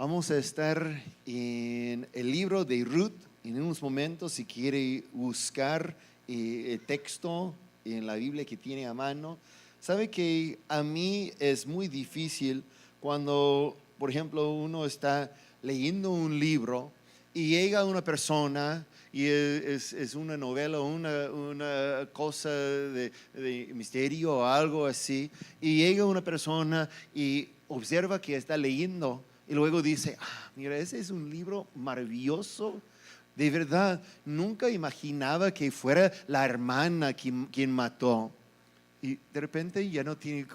Vamos a estar en el libro de Ruth en unos momentos. Si quiere buscar el texto en la Biblia que tiene a mano. Sabe que a mí es muy difícil cuando, por ejemplo, uno está leyendo un libro y llega una persona y es una novela, una cosa de misterio o algo así, y llega una persona y observa que está leyendo y luego dice, mira, ese es un libro maravilloso. De verdad, nunca imaginaba que fuera la hermana quien mató. Y de repente ya no tiene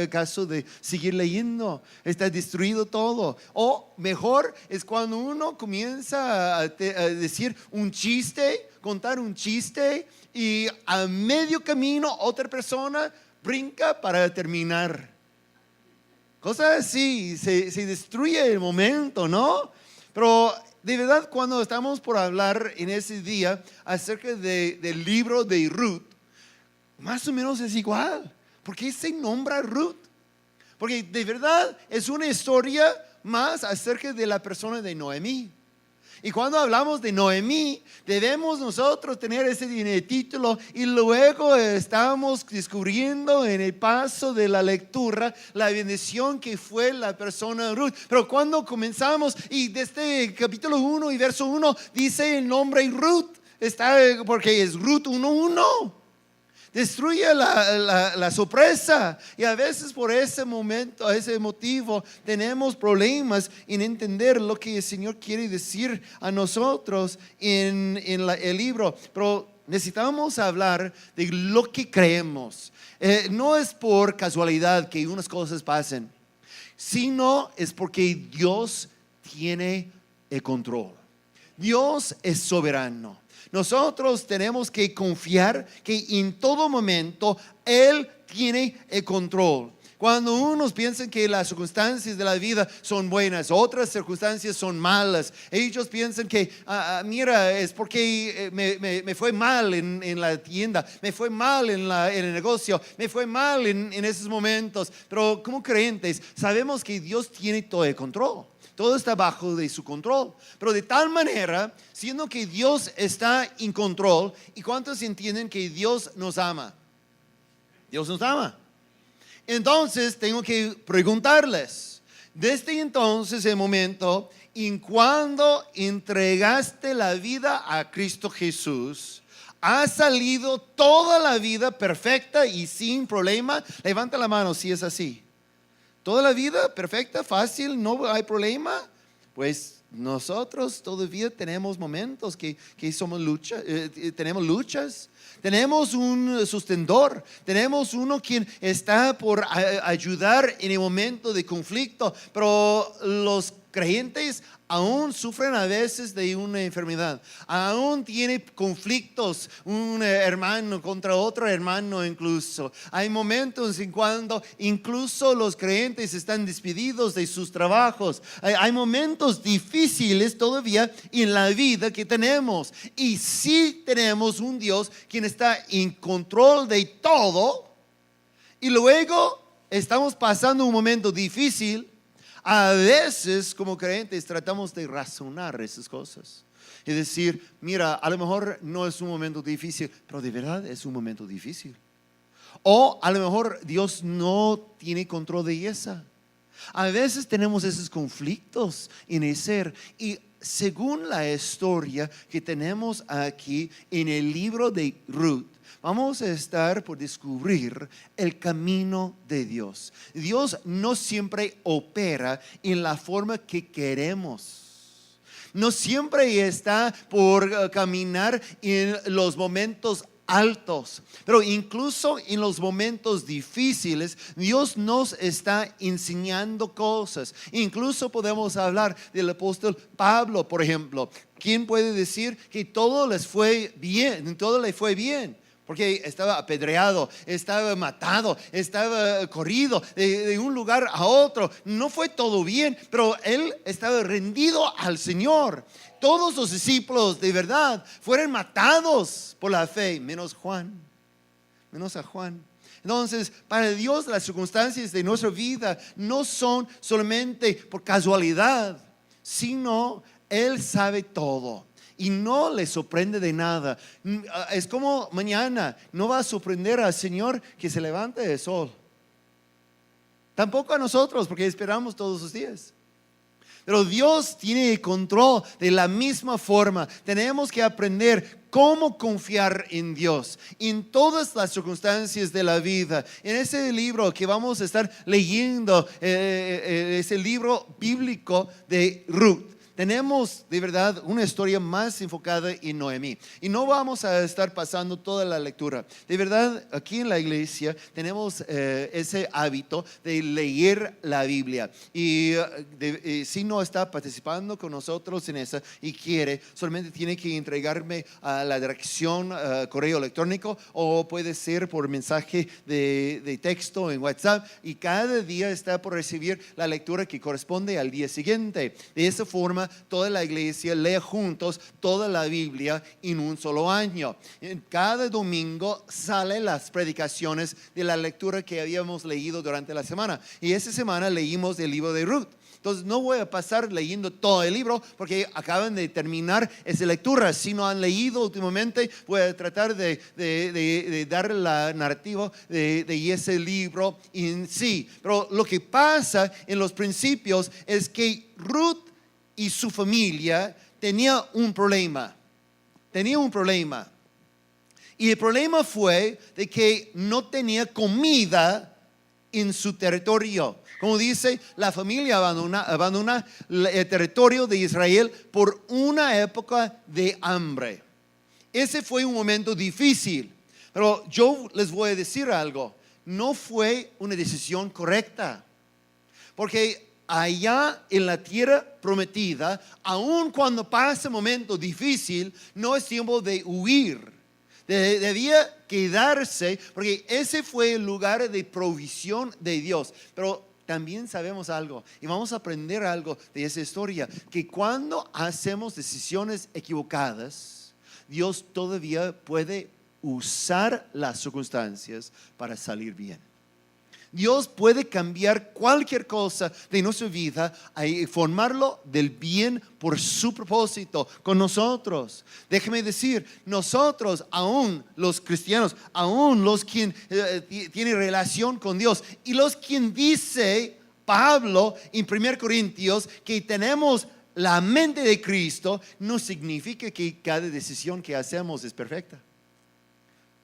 caso de seguir leyendo. Está destruido todo. O mejor es cuando uno comienza a decir un chiste, contar un chiste, y a medio camino otra persona brinca para terminar. Cosas así, se destruye el momento, ¿no? Pero de verdad, cuando estamos por hablar en ese día acerca del libro de Ruth, más o menos es igual. ¿Por qué se nombra Ruth? Porque de verdad es una historia más acerca de la persona de Noemí. Y cuando hablamos de Noemí, debemos nosotros tener ese título, y luego estamos descubriendo en el paso de la lectura la bendición que fue la persona Ruth. Pero cuando comenzamos, y desde capítulo 1 y verso 1 dice el nombre Ruth, está porque es Ruth 1:1. Destruye la sorpresa, y a veces por ese momento, ese motivo, tenemos problemas en entender lo que el Señor quiere decir a nosotros en el libro. Pero necesitamos hablar de lo que creemos. No es por casualidad que unas cosas pasen, sino es porque Dios tiene el control. Dios es soberano. Nosotros tenemos que confiar que en todo momento Él tiene el control. Cuando unos piensan que las circunstancias de la vida son buenas, otras circunstancias son malas, ellos piensan que, mira, es porque me fue mal en la tienda, me fue mal en el negocio, me fue mal en esos momentos. Pero como creyentes sabemos que Dios tiene todo el control. Todo está bajo de su control. Pero de tal manera, siendo que Dios está en control, ¿y cuántos entienden que Dios nos ama? Dios nos ama. Entonces tengo que preguntarles, desde entonces el momento en cuando entregaste la vida a Cristo Jesús, ¿ha salido toda la vida perfecta y sin problema? Levanta la mano si es así. ¿Toda la vida perfecta, fácil, no hay problema? Pues nosotros todavía tenemos momentos que somos tenemos luchas. Tenemos un sustentador, tenemos uno quien está por ayudar en el momento de conflicto. Pero los creyentes aún sufren a veces de una enfermedad, aún tiene conflictos, un hermano contra otro hermano incluso. Hay momentos en cuando incluso los creyentes están despedidos de sus trabajos. Hay momentos difíciles todavía en la vida que tenemos, y sí tenemos un Dios quien está en control de todo. Y luego estamos pasando un momento difícil. A veces como creyentes tratamos de razonar esas cosas y decir, mira, a lo mejor no es un momento difícil, pero de verdad es un momento difícil. O a lo mejor Dios no tiene control de esa. A veces tenemos esos conflictos en el ser, y según la historia que tenemos aquí en el libro de Ruth, vamos a estar por descubrir el camino de Dios. Dios no siempre opera en la forma que queremos. No siempre está por caminar en los momentos altos, pero incluso en los momentos difíciles Dios nos está enseñando cosas. Incluso podemos hablar del apóstol Pablo, por ejemplo. ¿Quién puede decir que todo les fue bien? Todo le fue bien. Porque estaba apedreado, estaba matado, estaba corrido de un lugar a otro. No fue todo bien, pero él estaba rendido al Señor. Todos los discípulos de verdad fueron matados por la fe, menos Juan. menos a Juan. Entonces, para Dios las circunstancias de nuestra vida no son solamente por casualidad, sino Él sabe todo y no le sorprende de nada. Es como mañana, no va a sorprender al Señor que se levante el sol. Tampoco a nosotros, porque esperamos todos los días. Pero Dios tiene el control de la misma forma. Tenemos que aprender cómo confiar en Dios en todas las circunstancias de la vida. En ese libro que vamos a estar leyendo, es el libro bíblico de Ruth. Tenemos de verdad una historia más enfocada en Noemí. Y no vamos a estar pasando toda la lectura. De verdad, aquí en la iglesia tenemos ese hábito de leer la Biblia. Y si no está participando con nosotros en esa y quiere, solamente tiene que entregarme a la dirección correo electrónico o puede ser por mensaje de texto en WhatsApp. Y cada día está por recibir la lectura que corresponde al día siguiente. De esa forma, toda la iglesia lee juntos toda la Biblia en un solo año. Cada domingo salen las predicaciones de la lectura que habíamos leído durante la semana. Y esta semana leímos el libro de Ruth. Entonces no voy a pasar leyendo todo el libro porque acaban de terminar esa lectura. Si no han leído últimamente, voy a tratar de dar la narrativa de ese libro en sí. Pero lo que pasa en los principios es que Ruth y su familia tenía un problema. Y el problema fue de que no tenía comida en su territorio. Como dice, la familia abandona el territorio de Israel por una época de hambre. Ese fue un momento difícil. Pero yo les voy a decir algo. No fue una decisión correcta. Porque allá en la tierra prometida, aun cuando pasa un momento difícil, no es tiempo de huir. Debía quedarse, porque ese fue el lugar de provisión de Dios. Pero también sabemos algo, y vamos a aprender algo de esa historia, que cuando hacemos decisiones equivocadas, Dios todavía puede usar las circunstancias para salir bien. Dios puede cambiar cualquier cosa de nuestra vida y formarlo del bien por su propósito con nosotros. Déjeme decir, nosotros, aún los cristianos, aún los quien tienen relación con Dios y los quien dice Pablo en 1 Corintios que tenemos la mente de Cristo, no significa que cada decisión que hacemos es perfecta.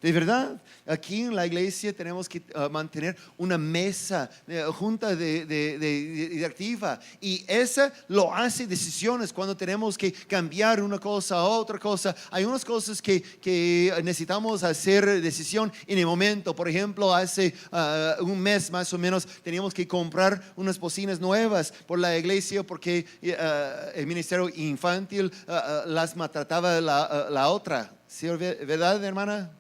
De verdad, aquí en la iglesia tenemos que mantener una mesa, junta directiva, y esa lo hace decisiones cuando tenemos que cambiar una cosa a otra cosa. Hay unas cosas que necesitamos hacer decisión en el momento. Por ejemplo, hace un mes más o menos teníamos que comprar unas bocinas nuevas por la iglesia porque el ministerio infantil las maltrataba la otra. ¿Sí, verdad, hermana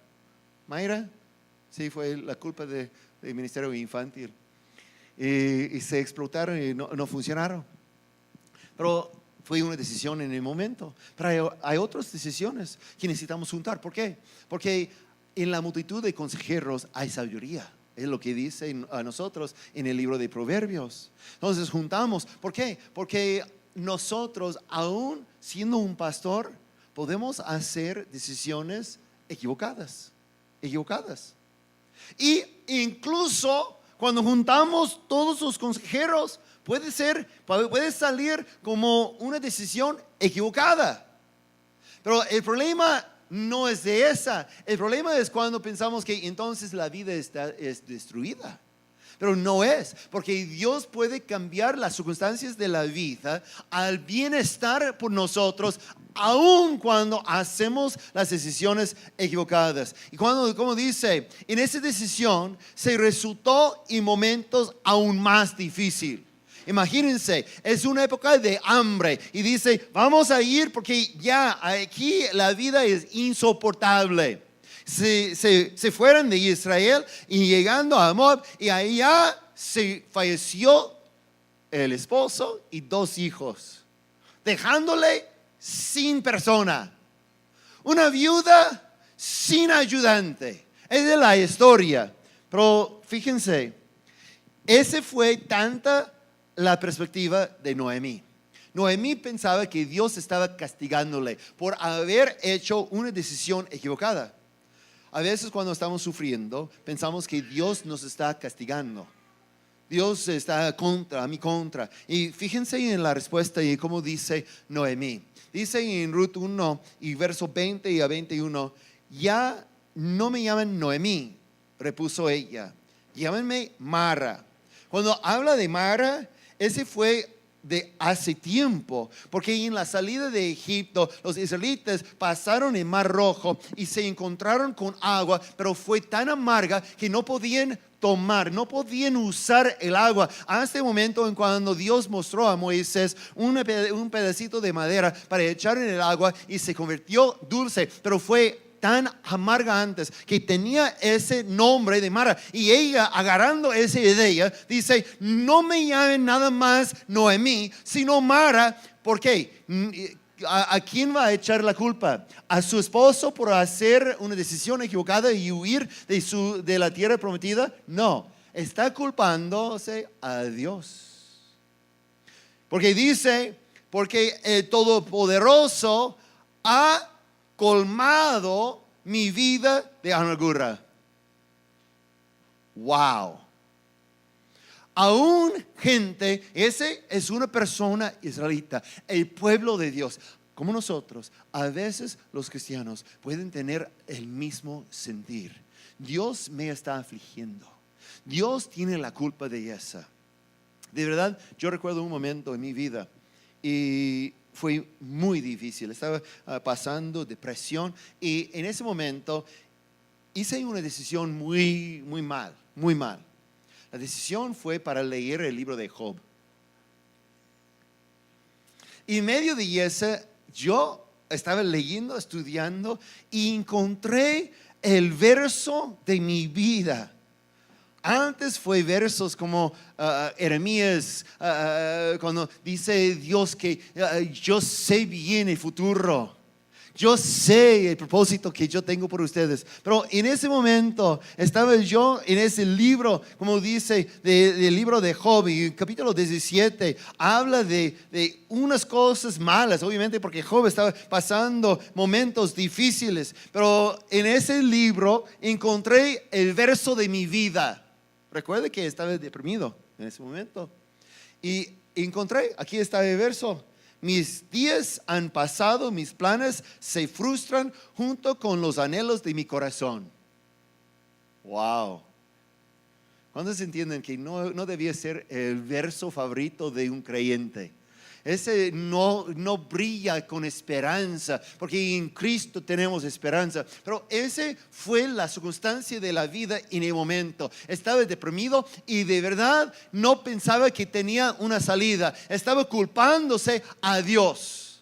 Mayra? Sí, fue la culpa del ministerio infantil. Y se explotaron y no funcionaron. Pero fue una decisión en el momento. Pero hay otras decisiones que necesitamos juntar. ¿Por qué? Porque en la multitud de consejeros hay sabiduría. Es lo que dice a nosotros en el libro de Proverbios. Entonces juntamos. ¿Por qué? Porque nosotros, aún siendo un pastor, podemos hacer decisiones equivocadas. Y incluso cuando juntamos todos los consejeros, puede salir como una decisión equivocada. Pero el problema no es de esa. El problema es cuando pensamos que entonces la vida es destruida. Pero no es, porque Dios puede cambiar las circunstancias de la vida al bienestar por nosotros, aun cuando hacemos las decisiones equivocadas. Y como dice, en esa decisión se resultó en momentos aún más difíciles. Imagínense, es una época de hambre y dice, vamos a ir porque ya aquí la vida es insoportable. Se fueron de Israel y llegando a Moab, y allá se falleció el esposo y 2 hijos, dejándole sin persona, una viuda sin ayudante. Es de la historia. Pero fíjense, ese fue tanta la perspectiva de Noemí. Noemí pensaba que Dios estaba castigándole por haber hecho una decisión equivocada. A veces cuando estamos sufriendo, pensamos que Dios nos está castigando. Dios está a mi contra. Y fíjense en la respuesta y cómo dice Noemí. Dice en Ruth 1 y verso 20 y a 21, ya no me llaman Noemí, repuso ella, llámenme Mara. Cuando habla de Mara, ese fue de hace tiempo, porque en la salida de Egipto los israelitas pasaron el Mar Rojo y se encontraron con agua, pero fue tan amarga que no podían tomar, no podían usar el agua. Hasta el momento en cuando Dios mostró a Moisés un pedacito de madera para echar en el agua y se convirtió dulce, pero fue tan amarga antes que tenía ese nombre de Mara. Y ella, agarrando esa idea, dice: no me llamen nada más Noemí, sino Mara. ¿Por qué? ¿A quién va a echar la culpa? ¿A su esposo por hacer una decisión equivocada y huir de la tierra prometida? No, está culpándose a Dios. Porque dice, porque el Todopoderoso ha colmado mi vida de amargura. Wow. Aún gente, ese es una persona israelita, el pueblo de Dios. Como nosotros, a veces los cristianos pueden tener el mismo sentir. Dios me está afligiendo. Dios tiene la culpa de esa. De verdad, yo recuerdo un momento en mi vida y fue muy difícil. Estaba pasando depresión y en ese momento hice una decisión muy mal. La decisión fue para leer el libro de Job. Y en medio de eso, yo estaba leyendo, estudiando y encontré el verso de mi vida. Antes fue versos como Jeremías, cuando dice Dios que yo sé bien el futuro. Yo sé el propósito que yo tengo por ustedes. Pero en ese momento estaba yo en ese libro, como dice, del libro de Job, y el capítulo 17 habla de unas cosas malas, obviamente porque Job estaba pasando momentos difíciles. Pero en ese libro encontré el verso de mi vida. Recuerde que estaba deprimido en ese momento. Y encontré, aquí está el verso: mis días han pasado, mis planes se frustran junto con los anhelos de mi corazón. Wow. ¿Cuántos entienden que no debía ser el verso favorito de un creyente? Ese no brilla con esperanza, porque en Cristo tenemos esperanza. Pero ese fue la circunstancia de la vida en el momento. Estaba deprimido y de verdad no pensaba que tenía una salida. Estaba culpándose a Dios,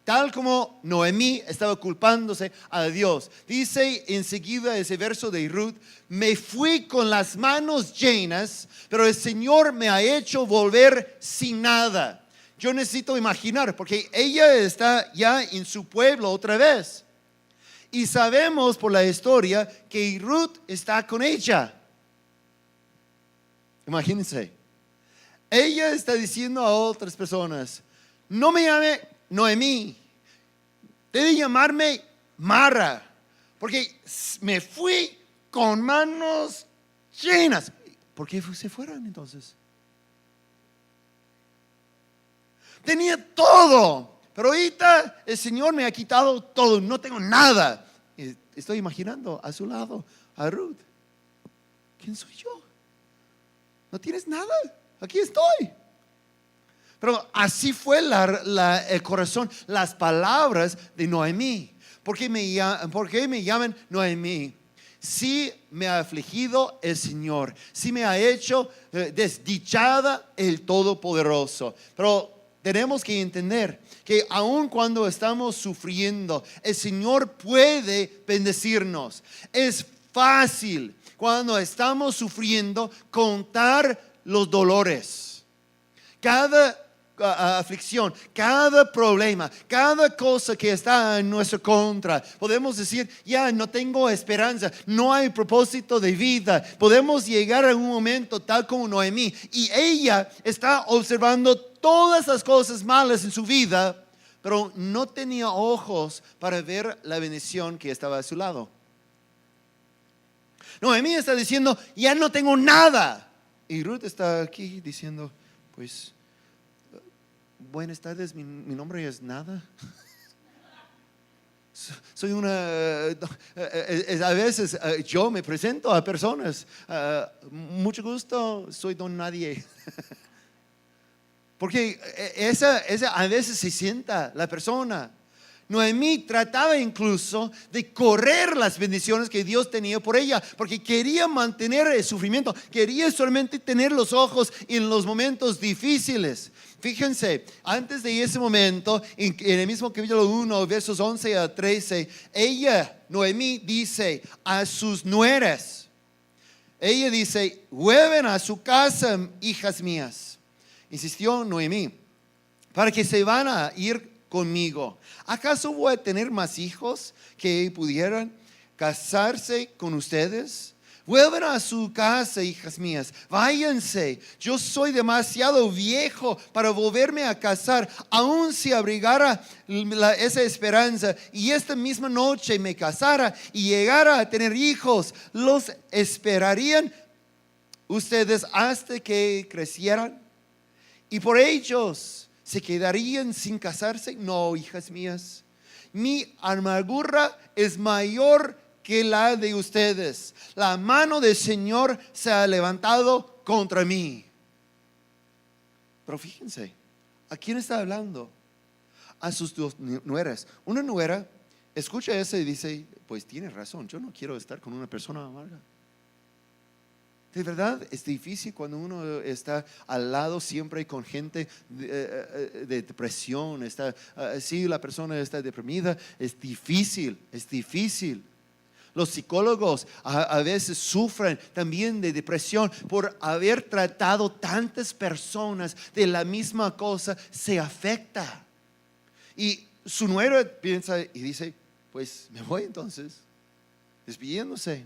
tal como Noemí estaba culpándose a Dios. Dice enseguida ese verso de Ruth: me fui con las manos llenas, pero el Señor me ha hecho volver sin nada. Yo necesito imaginar, porque ella está ya en su pueblo otra vez. Y sabemos por la historia que Ruth está con ella. Imagínense. Ella está diciendo a otras personas: no me llame Noemí, debe llamarme Mara, porque me fui con manos llenas. ¿Por qué se fueron entonces? Tenía todo, pero ahorita el Señor me ha quitado todo, no tengo nada. Estoy imaginando a su lado a Ruth. ¿Quién soy yo? ¿No tienes nada? Aquí estoy. Pero así fue el corazón, las palabras de Noemí. ¿Por qué me llaman Noemí? Sí me ha afligido el Señor, sí me ha hecho desdichada el Todopoderoso. Pero tenemos que entender que aun cuando estamos sufriendo, el Señor puede bendecirnos. Es fácil cuando estamos sufriendo contar los dolores. Cada aflicción, cada problema, cada cosa que está en nuestra contra, podemos decir, ya no tengo esperanza, no hay propósito de vida. Podemos llegar a un momento tal como Noemí, y ella está observando todas las cosas malas en su vida, pero no tenía ojos para ver la bendición que estaba a su lado. Noemí está diciendo, ya no tengo nada. Y Ruth está aquí diciendo, pues, buenas tardes, mi nombre es Nada. Soy a veces yo me presento a personas, mucho gusto, soy don Nadie. Porque esa a veces se sienta la persona. Noemí trataba incluso de correr las bendiciones que Dios tenía por ella, porque quería mantener el sufrimiento, quería solamente tener los ojos en los momentos difíciles. Fíjense, antes de ese momento, en el mismo capítulo 1, versos 11 a 13, Noemí dice a sus nueras, ella dice, vuelven a su casa, hijas mías. Insistió Noemí, para que se van a ir conmigo. ¿Acaso voy a tener más hijos que pudieran casarse con ustedes? Vuelvan a su casa, hijas mías, váyanse. Yo soy demasiado viejo para volverme a casar. Aún si abrigara esa esperanza y esta misma noche me casara y llegara a tener hijos, ¿los esperarían ustedes hasta que crecieran? Y por ellos ¿se quedarían sin casarse? No, hijas mías. Mi amargura es mayor que la de ustedes. La mano del Señor se ha levantado contra mí. Pero fíjense, ¿a quién está hablando? A sus dos nueras. Una nuera escucha eso y dice, pues tiene razón, yo no quiero estar con una persona amarga. De verdad es difícil cuando uno está al lado siempre con gente de depresión. Si la persona está deprimida, es difícil. Los psicólogos a veces sufren también de depresión por haber tratado tantas personas de la misma cosa, se afecta. Y su nuera piensa y dice, pues me voy entonces, despidiéndose.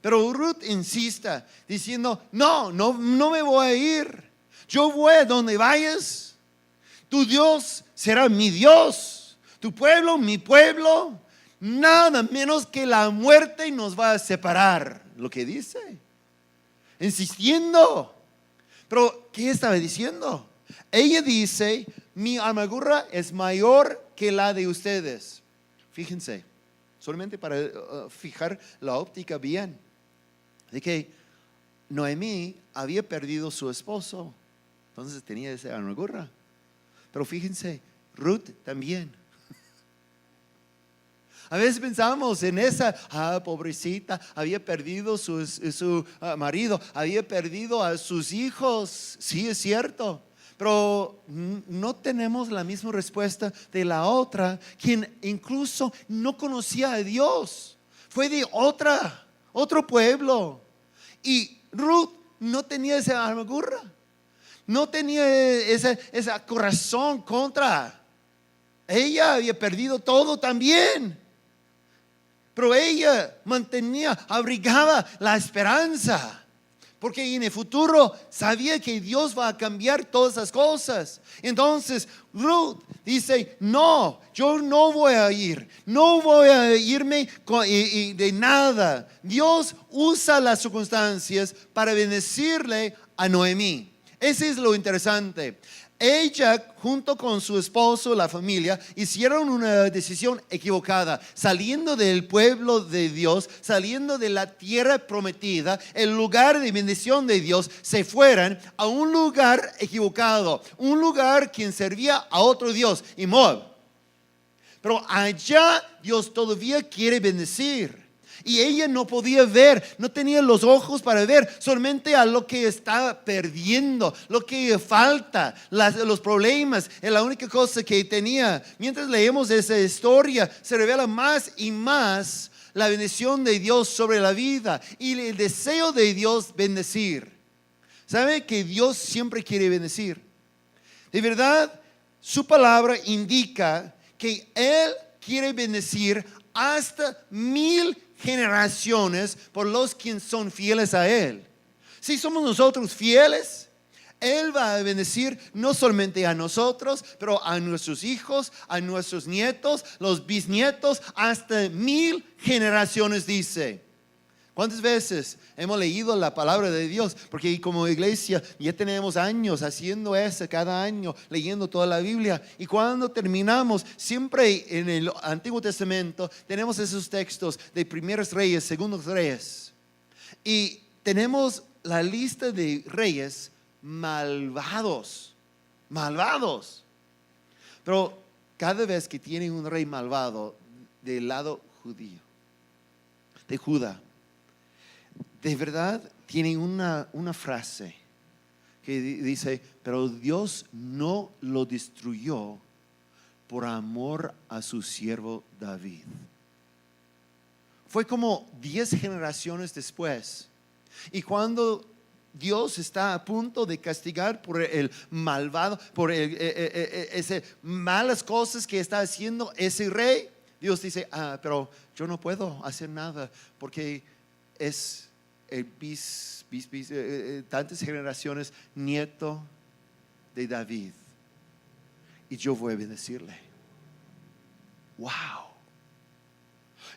Pero Ruth insista diciendo, no me voy a ir. Yo voy a donde vayas. Tu Dios será mi Dios, tu pueblo mi pueblo. Nada menos que la muerte nos va a separar. Lo que dice, insistiendo. Pero ¿qué estaba diciendo? Ella dice, mi amargura es mayor que la de ustedes. Fíjense, solamente para fijar la óptica bien, de que Noemí había perdido su esposo, entonces tenía esa amargura. Pero fíjense, Ruth también. A veces pensamos en esa, pobrecita, había perdido su marido, había perdido a sus hijos. Sí, es cierto, pero no tenemos la misma respuesta de la otra, quien incluso no conocía a Dios, fue de otro pueblo. Y Ruth no tenía esa amargura, no tenía ese corazón contra. Ella había perdido todo también, pero ella abrigaba la esperanza, porque en el futuro sabía que Dios va a cambiar todas las cosas. Entonces Ruth dice, no, yo no voy a irme de nada. Dios usa las circunstancias para bendecirle a Noemí. Ese es lo interesante. Ella junto con su esposo, la familia, hicieron una decisión equivocada, saliendo del pueblo de Dios, saliendo de la tierra prometida, el lugar de bendición de Dios, se fueran a un lugar equivocado, un lugar quien servía a otro Dios, y Moab. Pero allá Dios todavía quiere bendecir. Y ella no podía ver, no tenía los ojos para ver, solamente a lo que está perdiendo, lo que falta, los problemas, es la única cosa que tenía. Mientras leemos esa historia, se revela más y más la bendición de Dios sobre la vida y el deseo de Dios bendecir. ¿Sabe que Dios siempre quiere bendecir? De verdad, su palabra indica que Él quiere bendecir hasta 1000 generaciones por los que son fieles a Él. Si somos nosotros fieles, Él va a bendecir no solamente a nosotros, pero a nuestros hijos, a nuestros nietos, los bisnietos, hasta 1000 generaciones, dice. ¿Cuántas veces hemos leído la palabra de Dios? Porque como iglesia ya tenemos años haciendo eso, cada año leyendo toda la Biblia. Y cuando terminamos, siempre en el Antiguo Testamento tenemos esos textos de primeros reyes, segundos reyes. Y tenemos la lista de reyes malvados. Pero cada vez que tienen un rey malvado del lado judío, de Judá, de verdad tienen una frase que dice: pero Dios no lo destruyó por amor a su siervo David. Fue como 10 generaciones después. Y cuando Dios está a punto de castigar por el malvado, por esas malas cosas que está haciendo ese rey, Dios dice: pero yo no puedo hacer nada porque es tantas generaciones nieto de David, y yo voy a bendecirle. Wow.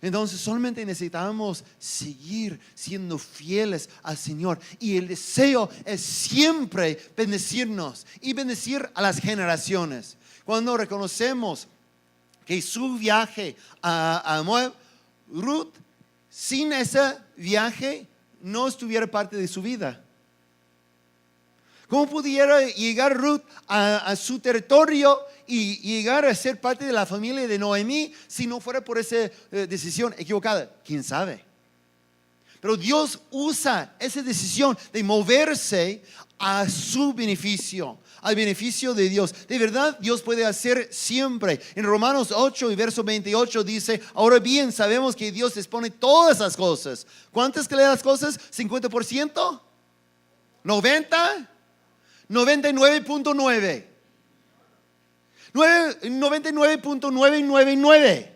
Entonces solamente necesitamos seguir siendo fieles al Señor, y el deseo es siempre bendecirnos y bendecir a las generaciones. Cuando reconocemos que su viaje a Moab, Ruth, sin ese viaje no estuviera parte de su vida. ¿Cómo pudiera llegar Ruth a su territorio y llegar a ser parte de la familia de Noemí si no fuera por esa decisión equivocada? ¿Quién sabe? Pero Dios usa esa decisión de moverse a su beneficio, al beneficio de Dios. De verdad, Dios puede hacer siempre. En Romanos 8 y verso 28 dice: ahora bien, sabemos que Dios dispone todas las cosas. ¿Cuántas que le das cosas? ¿50%? ¿90%? 99.9. 99.999.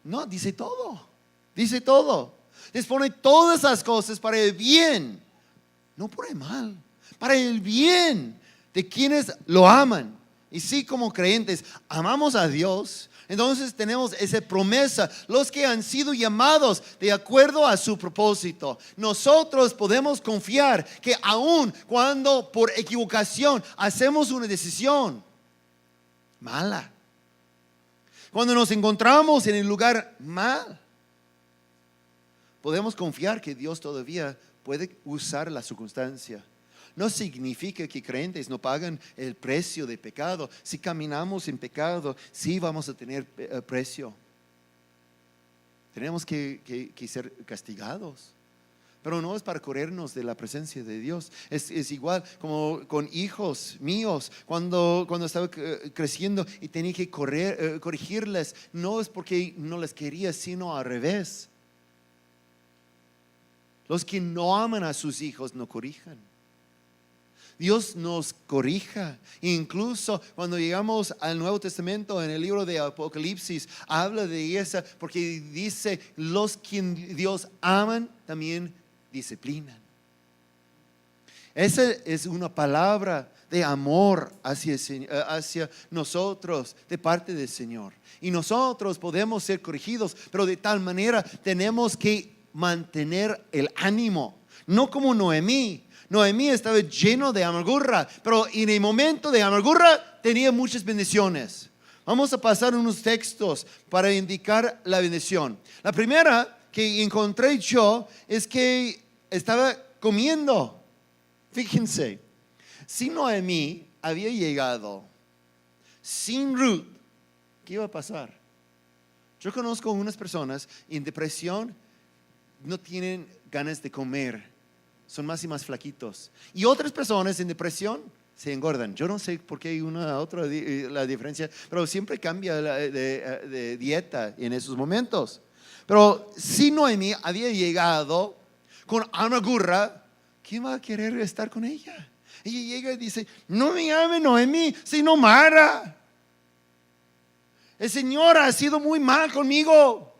No, dice todo. Dice todo. Dispone todas las cosas para el bien, no por el mal, para el bien de quienes lo aman. Y si como creyentes amamos a Dios, entonces tenemos esa promesa: los que han sido llamados de acuerdo a su propósito. Nosotros podemos confiar que aun cuando por equivocación hacemos una decisión mala, cuando nos encontramos en el lugar mal, podemos confiar que Dios todavía puede usar la circunstancia. No significa que creyentes no pagan el precio de pecado. Si caminamos en pecado, sí vamos a tener precio. Tenemos que ser castigados. Pero no es para corrernos de la presencia de Dios. Es igual como con hijos míos. Cuando estaba creciendo y tenía que corregirles, no es porque no les quería, sino al revés. Los que no aman a sus hijos no corrijan. Dios nos corrija. Incluso cuando llegamos al Nuevo Testamento, en el libro de Apocalipsis, habla de eso, porque dice: los que Dios aman también disciplinan. Esa es una palabra de amor hacia nosotros de parte del Señor. Y nosotros podemos ser corregidos, pero de tal manera tenemos que mantener el ánimo. No como Noemí. Noemí estaba lleno de amargura, pero en el momento de amargura tenía muchas bendiciones. Vamos a pasar unos textos para indicar la bendición. La primera que encontré yo es que estaba comiendo. Fíjense, si Noemí había llegado sin Ruth, ¿qué iba a pasar? Yo conozco unas personas en depresión, no tienen ganas de comer, son más y más flaquitos. Y otras personas en depresión se engordan. Yo no sé por qué hay una otra la diferencia, pero siempre cambia de dieta en esos momentos. Pero si Noemí había llegado con amargura, ¿quién va a querer estar con ella? Ella llega y dice, no me llame Noemí, sino Mara. El Señor ha sido muy mal conmigo.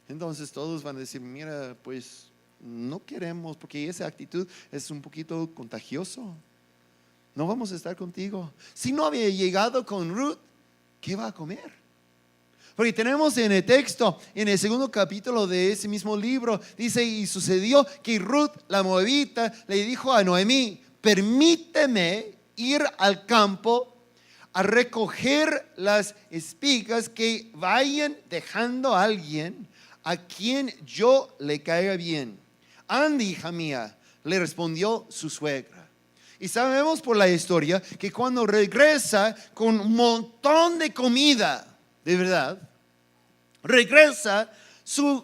Entonces todos van a decir, mira, pues no queremos, porque esa actitud es un poquito contagioso. No vamos a estar contigo. Si no había llegado con Ruth, ¿qué va a comer? Porque tenemos en el texto, en el segundo capítulo de ese mismo libro, dice, y sucedió que Ruth, la moabita, le dijo a Noemí, permíteme ir al campo a recoger las espigas que vayan dejando a alguien a quien yo le caiga bien. Anda, hija mía, le respondió su suegra. Y sabemos por la historia que cuando regresa con un montón de comida, de verdad, regresa su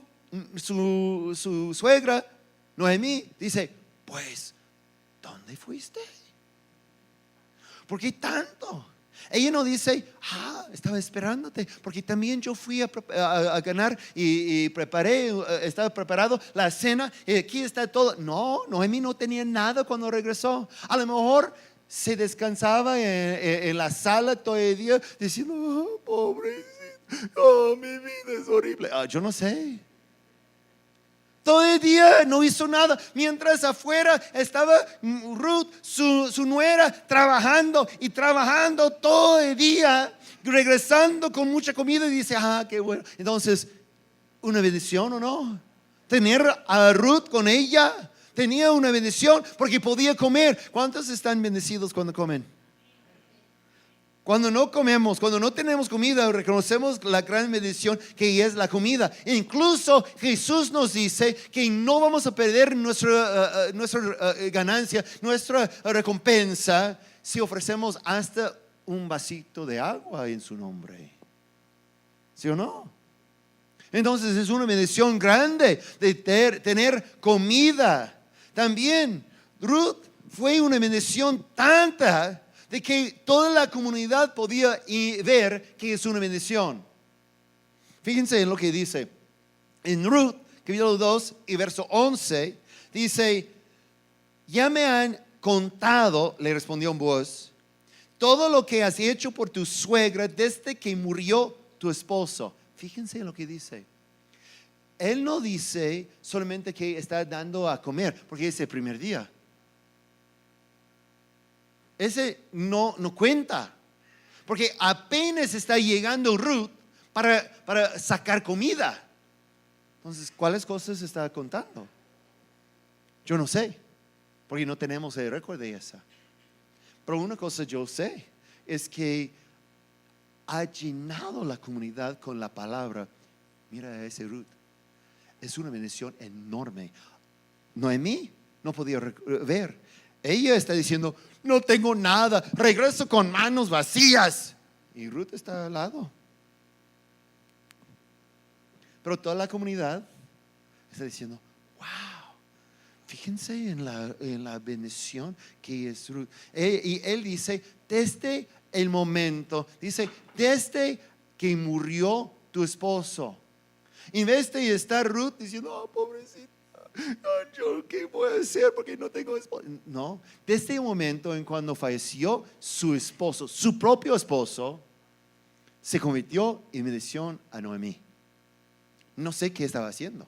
suegra, Noemí, dice, pues, ¿dónde fuiste? ¿Por qué tanto? Ella no dice, estaba esperándote, porque también yo fui a ganar y preparé, estaba preparado la cena y aquí está todo. No, Noemí no tenía nada cuando regresó. A lo mejor se descansaba en la sala todo el día diciendo, pobrecito, mi vida es horrible. Yo no sé. Todo el día no hizo nada, mientras afuera estaba Ruth, su nuera, trabajando y trabajando todo el día, regresando con mucha comida y dice, qué bueno. Entonces, una bendición o no, tener a Ruth con ella, tenía una bendición porque podía comer. ¿Cuántos están bendecidos cuando comen? Cuando no comemos, cuando no tenemos comida, reconocemos la gran bendición que es la comida. E incluso Jesús nos dice que no vamos a perder nuestra ganancia, nuestra recompensa, si ofrecemos hasta un vasito de agua en su nombre. ¿Sí o no? Entonces es una bendición grande de tener comida. También Ruth fue una bendición tanta de que toda la comunidad podía ver que es una bendición. Fíjense en lo que dice en Ruth, capítulo 2 y verso 11, dice, ya me han contado, le respondió Boaz, todo lo que has hecho por tu suegra desde que murió tu esposo. Fíjense en lo que dice. Él no dice solamente que está dando a comer, porque es el primer día. Ese no cuenta, porque apenas está llegando Ruth para sacar comida. Entonces, ¿cuáles cosas está contando? Yo no sé, porque no tenemos el récord de esa. Pero una cosa yo sé es que ha llenado la comunidad con la palabra. Mira a ese Ruth, es una bendición enorme. Noemí no podía ver. Ella está diciendo, no tengo nada, regreso con manos vacías. Y Ruth está al lado. Pero toda la comunidad está diciendo, wow, fíjense en la bendición que es Ruth. Y él dice, desde el momento, dice, desde que murió tu esposo. En vez de estar Ruth diciendo, pobrecita, yo qué voy a hacer porque no tengo esposo. No, desde el momento en cuando falleció su esposo, su propio esposo, se convirtió en bendición a Noemí. No sé qué estaba haciendo,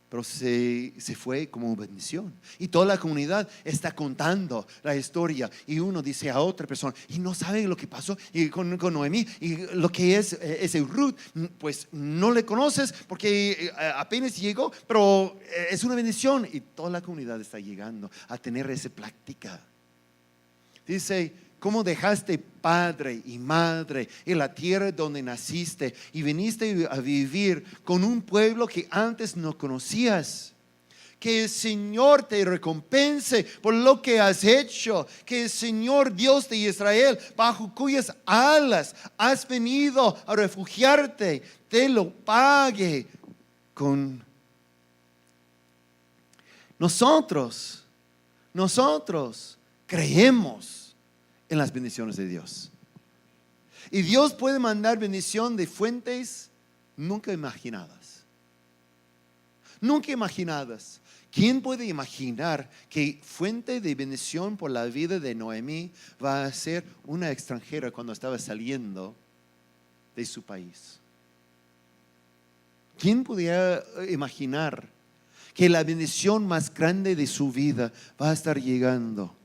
pero se fue como bendición. Y toda la comunidad está contando la historia. Y uno dice a otra persona, y no sabe lo que pasó y con Noemí. Y lo que es ese Ruth, pues no le conoces porque apenas llegó, pero es una bendición. Y toda la comunidad está llegando a tener esa práctica. Dice, ¿cómo dejaste padre y madre en la tierra donde naciste y viniste a vivir con un pueblo que antes no conocías? Que el Señor te recompense por lo que has hecho. Que el Señor Dios de Israel, bajo cuyas alas has venido a refugiarte, te lo pague con nosotros. Nosotros creemos en las bendiciones de Dios. Y Dios puede mandar bendición de fuentes nunca imaginadas. nunca imaginadas. ¿Quién puede imaginar que fuente de bendición por la vida de Noemí va a ser una extranjera cuando estaba saliendo de su país? ¿Quién podía imaginar que la bendición más grande de su vida va a estar llegando?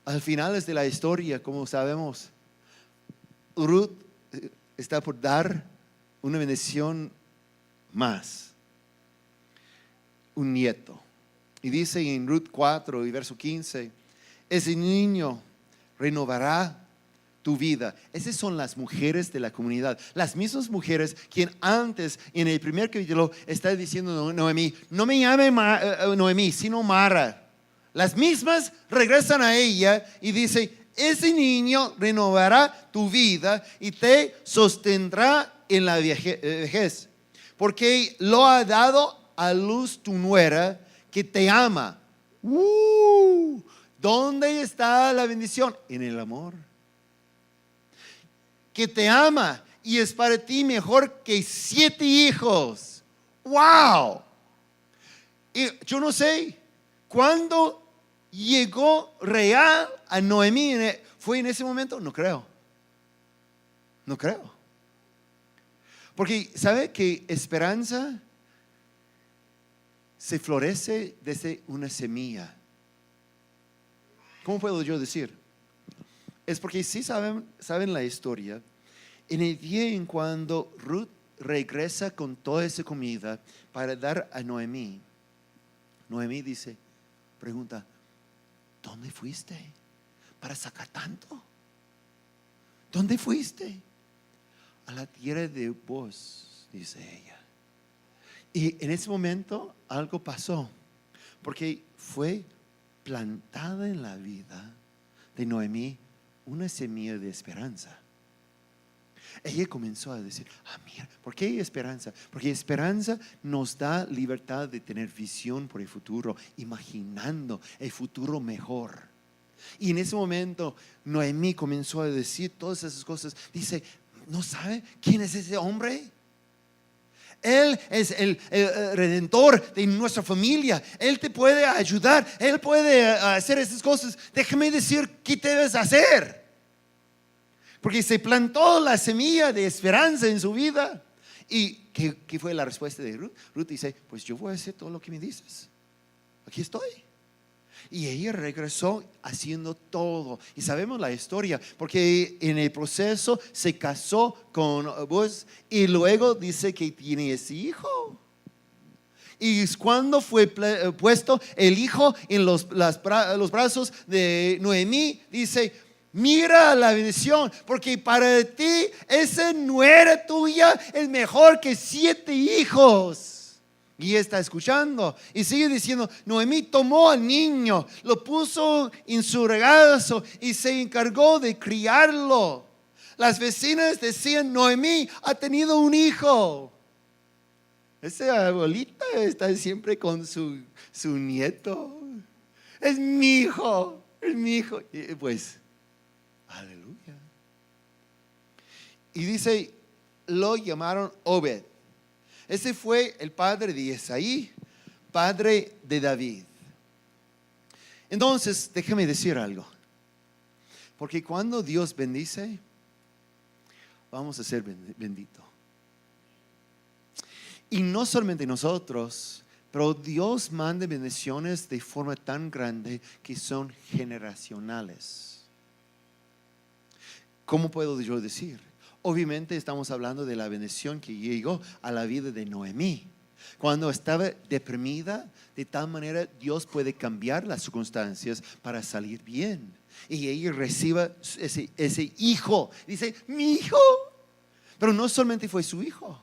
Al final de la historia, como sabemos, Ruth está por dar una bendición más, un nieto. Y dice en Ruth 4 y verso 15, ese niño renovará tu vida. Esas son las mujeres de la comunidad, las mismas mujeres quien antes en el primer capítulo está diciendo Noemí, no me llame Noemí, sino Mara. Las mismas regresan a ella y dice, ese niño renovará tu vida y te sostendrá en la vejez, porque lo ha dado a luz tu nuera que te ama. ¿Dónde está la bendición? En el amor. Que te ama y es para ti mejor que 7 hijos. ¡Wow! Y yo no sé cuándo llegó real a Noemí. ¿Fue en ese momento? No creo. No creo. Porque ¿sabe que esperanza se florece desde una semilla? ¿Cómo puedo yo decir? Es porque si saben la historia, en el día en cuando Ruth regresa con toda esa comida para dar a Noemí, Noemí pregunta, ¿dónde fuiste para sacar tanto? ¿Dónde fuiste? A la tierra de Boaz, dice ella. Y en ese momento algo pasó, porque fue plantada en la vida de Noemí una semilla de esperanza. Ella comenzó a decir, mira, ¿por qué hay esperanza? Porque esperanza nos da libertad de tener visión por el futuro, imaginando el futuro mejor. Y en ese momento Noemí comenzó a decir todas esas cosas. Dice, ¿no sabe quién es ese hombre? Él es el redentor de nuestra familia. Él te puede ayudar. Él puede hacer esas cosas. Déjame decir qué debes hacer. Porque se plantó la semilla de esperanza en su vida. ¿Y qué fue la respuesta de Ruth? Ruth dice, pues yo voy a hacer todo lo que me dices. Aquí estoy. Y ella regresó haciendo todo. Y sabemos la historia, porque en el proceso se casó con Boaz y luego dice que tiene ese hijo. Y cuando fue puesto el hijo en los brazos de Noemí, dice, mira la bendición, porque para ti esa nuera tuya es mejor que 7 hijos. Y está escuchando y sigue diciendo, Noemí tomó al niño, lo puso en su regazo y se encargó de criarlo. Las vecinas decían, Noemí ha tenido un hijo. Esa abuelita está siempre con su nieto. Es mi hijo, es mi hijo. Y pues, aleluya. Y dice, lo llamaron Obed. Ese fue el padre de Isaí, padre de David. Entonces, déjame decir algo. Porque cuando Dios bendice, vamos a ser benditos. Y no solamente nosotros, pero Dios manda bendiciones de forma tan grande que son generacionales. ¿Cómo puedo yo decir? Obviamente estamos hablando de la bendición que llegó a la vida de Noemí. Cuando estaba deprimida, de tal manera Dios puede cambiar las circunstancias para salir bien. Y ella recibe ese hijo. Dice, mi hijo. Pero no solamente fue su hijo.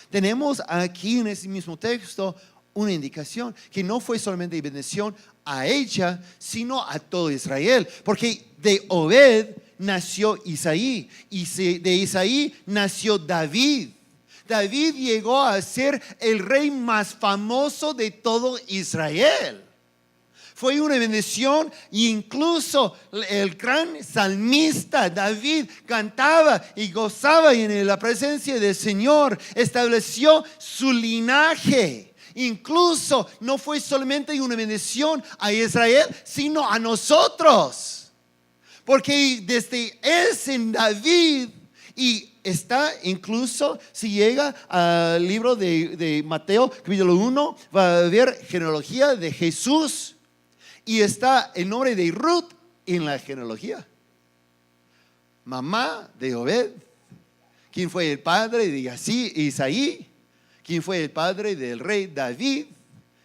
Tenemos aquí en ese mismo texto una indicación que no fue solamente bendición a ella, sino a todo Israel. Porque de Obed nació Isaí y de Isaí nació David. David llegó a ser el rey más famoso de todo Israel. fue una bendición. E incluso el gran salmista David cantaba y gozaba en la presencia del Señor. Estableció su linaje. Incluso no fue solamente una bendición a Israel, sino a nosotros. Porque desde en David, y está incluso, si llega al libro de Mateo, capítulo 1, va a haber genealogía de Jesús. Y está el nombre de Ruth en la genealogía. Mamá de Obed. ¿Quién fue el padre de Isaí? ¿Quién fue el padre del rey David?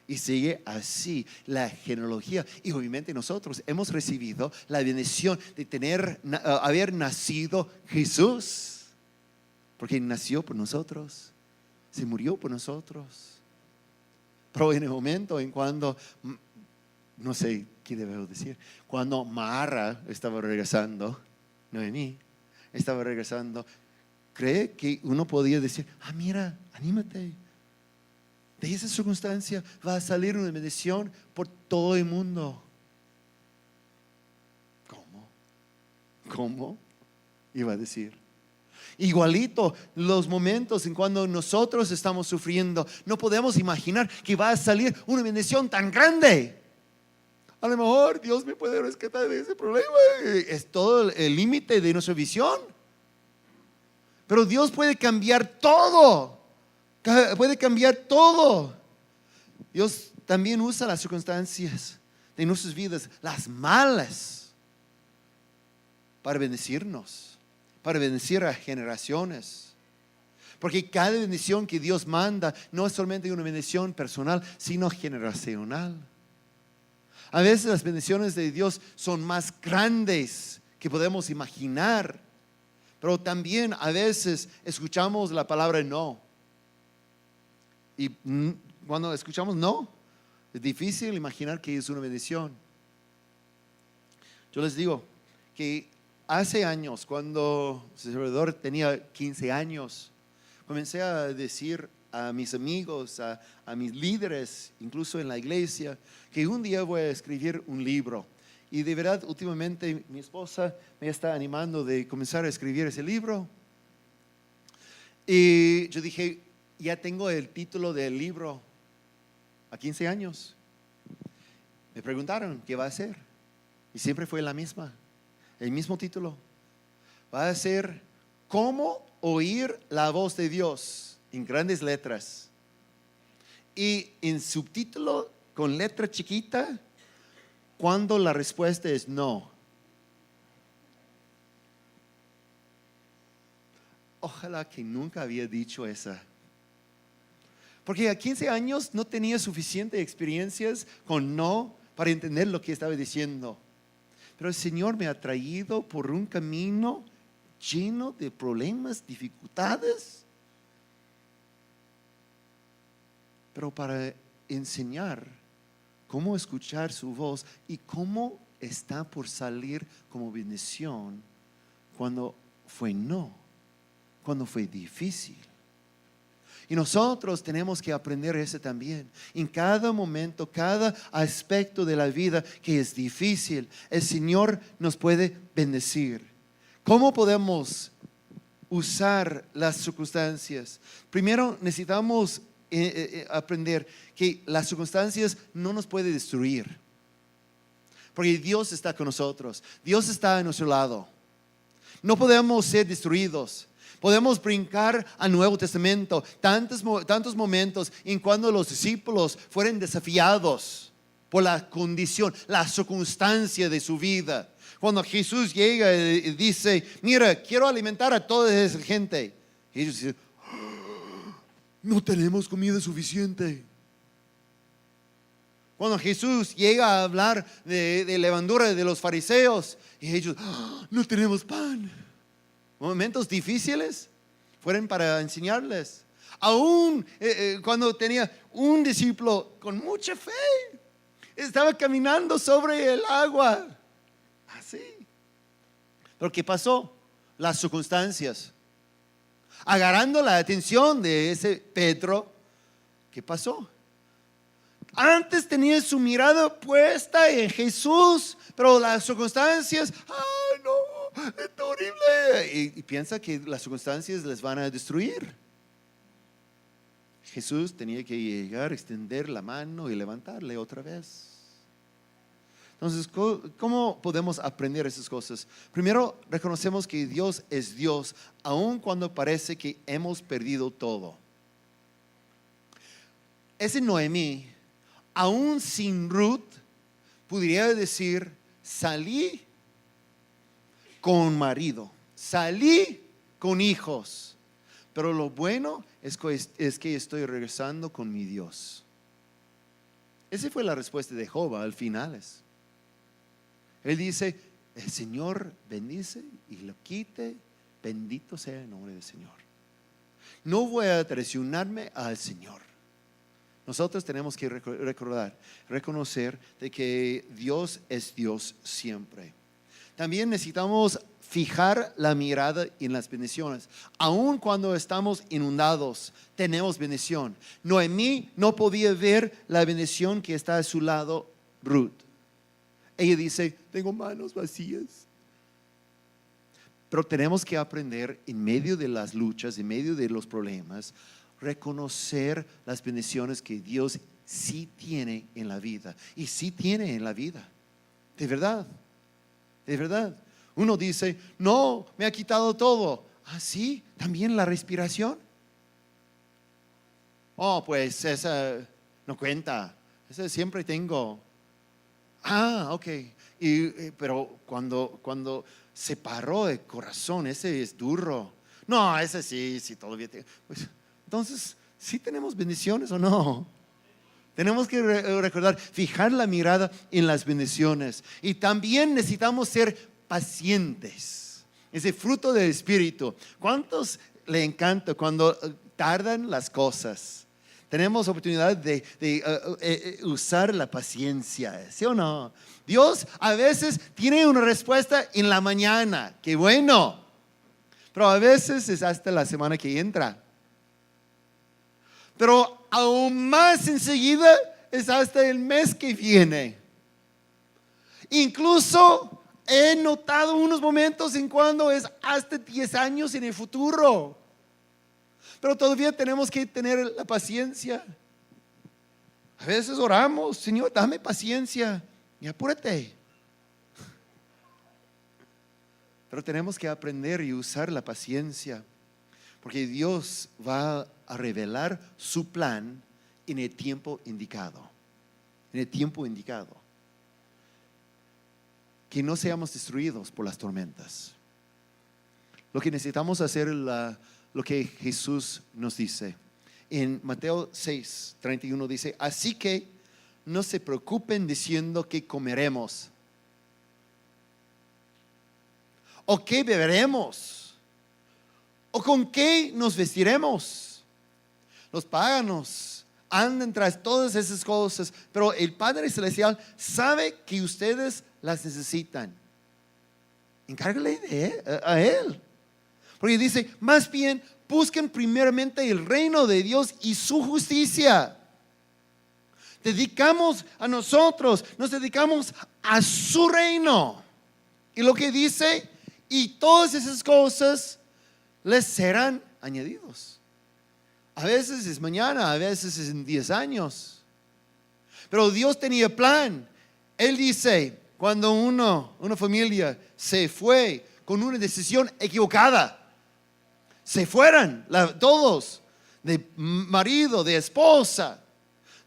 Y sigue así la genealogía. Y obviamente nosotros hemos recibido la bendición de haber nacido Jesús. Porque nació por nosotros. Se murió por nosotros. Pero en el momento en cuando, no sé qué debo decir, cuando Mara estaba regresando, Noemí estaba regresando, cree que uno podía decir, mira, anímate. De esa circunstancia va a salir una bendición por todo el mundo. ¿Cómo? Iba a decir. Igualito los momentos en cuando nosotros estamos sufriendo, no podemos imaginar que va a salir una bendición tan grande. A lo mejor Dios me puede rescatar de ese problema. Es todo el límite de nuestra visión. Pero Dios puede cambiar todo. Puede cambiar todo. Dios también usa las circunstancias de nuestras vidas, las malas, para bendecirnos, para bendecir a generaciones. Porque cada bendición que Dios manda no es solamente una bendición personal, sino generacional. A veces las bendiciones de Dios son más grandes que podemos imaginar. Pero también a veces escuchamos la palabra no. Y cuando escuchamos no, es difícil imaginar que es una bendición. Yo les digo que hace años, cuando Salvador tenía 15 años, comencé a decir a mis amigos, a mis líderes, incluso en la iglesia, que un día voy a escribir un libro. Y de verdad, últimamente mi esposa me está animando de comenzar a escribir ese libro. Y yo dije, ya tengo el título del libro a 15 años. Me preguntaron, ¿qué va a ser? Y siempre fue el mismo título. Va a ser ¿Cómo oír la voz de Dios? En grandes letras. Y en subtítulo, con letra chiquita, cuando la respuesta es no. Ojalá que nunca había dicho esa. Porque a 15 años no tenía suficientes experiencias con no para entender lo que estaba diciendo. Pero el Señor me ha traído por un camino lleno de problemas, dificultades. Pero para enseñar cómo escuchar su voz y cómo está por salir como bendición cuando fue no, cuando fue difícil. Y nosotros tenemos que aprender eso también. En cada momento, cada aspecto de la vida que es difícil, el Señor nos puede bendecir. ¿Cómo podemos usar las circunstancias? Primero necesitamos aprender que las circunstancias no nos pueden destruir. Porque Dios está con nosotros. Dios está a nuestro lado. No podemos ser destruidos. Podemos brincar al Nuevo Testamento, tantos momentos en cuando los discípulos fueron desafiados por la condición, la circunstancia de su vida. Cuando Jesús llega y dice, mira, quiero alimentar a toda esa gente. Y ellos dicen, no tenemos comida suficiente. Cuando Jesús llega a hablar de levadura de los fariseos, y ellos, no tenemos pan. Momentos difíciles fueron para enseñarles. Aún cuando tenía un discípulo con mucha fe, estaba caminando sobre el agua. Así. Pero ¿qué pasó? Las circunstancias. Agarrando la atención de ese Pedro, ¿qué pasó? Antes tenía su mirada puesta en Jesús, pero las circunstancias, ¡ay no! ¡Es horrible! Y piensa que las circunstancias les van a destruir. Jesús tenía que llegar, extender la mano y levantarle otra vez. Entonces, ¿cómo podemos aprender esas cosas? Primero, reconocemos que Dios es Dios, aun cuando parece que hemos perdido todo. Ese Noemí, aún sin Ruth, podría decir: salí con marido, salí con hijos, pero lo bueno es que estoy regresando con mi Dios. Esa fue la respuesta de Job al final. Él dice: el Señor bendice y lo quite, bendito sea el nombre del Señor. No voy a traicionarme al Señor. Nosotros tenemos que reconocer de que Dios es Dios siempre. También necesitamos fijar la mirada en las bendiciones. Aun cuando estamos inundados, tenemos bendición. Noemí no podía ver la bendición que está a su lado, Ruth. Ella dice: tengo manos vacías. Pero tenemos que aprender en medio de las luchas, en medio de los problemas, reconocer las bendiciones que Dios sí tiene en la vida. Y sí tiene en la vida. De verdad. De verdad. Uno dice: no, me ha quitado todo. Ah, sí, también la respiración. Oh, pues esa no cuenta. Esa siempre tengo. Ah, ok. Pero cuando se paró el corazón, ese es duro. No, ese sí todavía tengo. Pues, entonces, ¿sí tenemos bendiciones o no? Tenemos que recordar, fijar la mirada en las bendiciones. Y también necesitamos ser pacientes. Ese fruto del Espíritu. ¿Cuántos le encanta cuando tardan las cosas? Tenemos oportunidad de usar la paciencia, ¿sí o no? Dios a veces tiene una respuesta en la mañana, qué bueno. Pero a veces es hasta la semana que entra. Pero aún más enseguida es hasta el mes que viene. Incluso he notado unos momentos en cuando es hasta 10 años en el futuro. Pero todavía tenemos que tener la paciencia. A veces oramos: Señor, dame paciencia y apúrate. Pero tenemos que aprender y usar la paciencia, porque Dios va a revelar su plan en el tiempo indicado. En el tiempo indicado. Que no seamos destruidos por las tormentas. Lo que necesitamos hacer es lo que Jesús nos dice. En Mateo 6:31 dice: así que no se preocupen diciendo qué comeremos o qué beberemos o con qué nos vestiremos. Los paganos andan tras todas esas cosas, pero el Padre Celestial sabe que ustedes las necesitan. Encárgale a Él. Porque dice: más bien busquen primeramente el reino de Dios y su justicia. Nos dedicamos a su reino. Y lo que dice: y todas esas cosas les serán añadidos. A veces es mañana, a veces es en 10 años. Pero Dios tenía plan. Él dice: cuando una familia se fue con una decisión equivocada, se fueran todos, de marido, de esposa,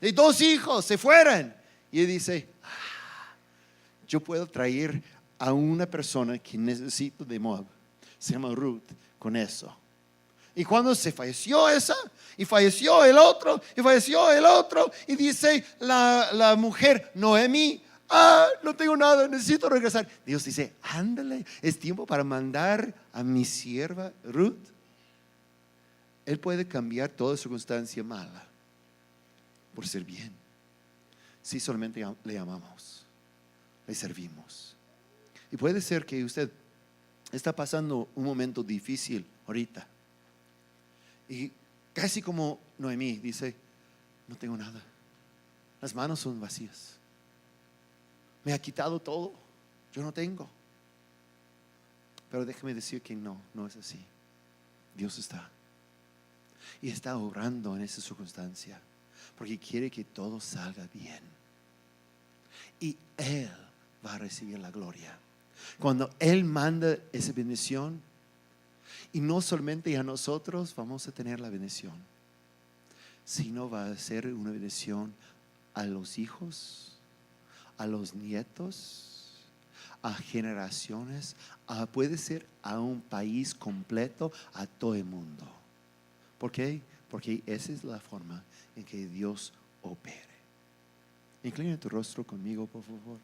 de 2 hijos, se fueran. Y él dice: yo puedo traer a una persona que necesito de Moab, se llama Ruth, con eso. Y cuando se falleció esa, y falleció el otro, y dice la mujer Noemí: no tengo nada, necesito regresar. Dios dice: ándale, es tiempo para mandar a mi sierva Ruth. Él puede cambiar toda circunstancia mala por ser bien, si solamente le amamos, le servimos. Y puede ser que usted está pasando un momento difícil ahorita, y casi como Noemí dice: no tengo nada, las manos son vacías. Me ha quitado todo, yo no tengo. Pero déjame decir que no es así. Dios está. Y está obrando en esa circunstancia, porque quiere que todo salga bien. Y Él va a recibir la gloria. Cuando Él manda esa bendición, y no solamente a nosotros vamos a tener la bendición, sino va a ser una bendición a los hijos, a los nietos, a generaciones, puede ser a un país completo, a todo el mundo. ¿Por qué? Porque esa es la forma en que Dios opere. Inclina tu rostro conmigo, por favor.